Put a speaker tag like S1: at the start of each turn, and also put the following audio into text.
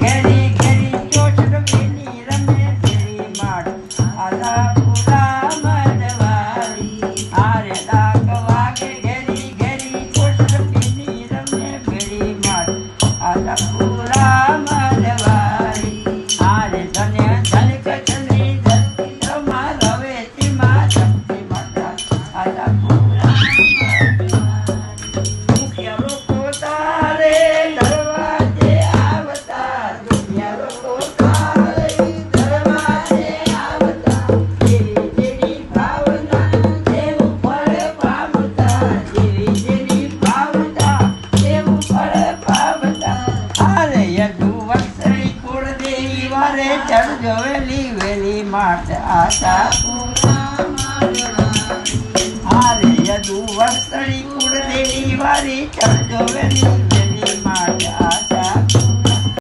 S1: ઘેરી ઘેરી ચોટડીની રમે ઘેરી માડ આલાપુરા મડવારી આરે ડાક વાગે ઘેરી ઘેરી ચોટડીની રમે ઘેરી માડ આલાપુરા મડવારી આરે ધન્ય ધનક ચંદ્રી ધરતી ધમા રવેતી માં ધમતી માતા આલાપુરા મુખ્ય લોકો તારે દરવાજે આવતા દુનિયા લોકો તારે દરવાજે આવતા જેવી જેવી ભાવના તેવું ફળ પામતા જેવી જેવી ભાવના તેવું ફળ પામતા હારે યદુ વત્સરી કુળદેવી વારે ચડજો વેલી વેલી માટ આશાપુરા હારે યદુ વત્સરી કુળદેવી વારી ચડજો વેલી વેલી માટ આશા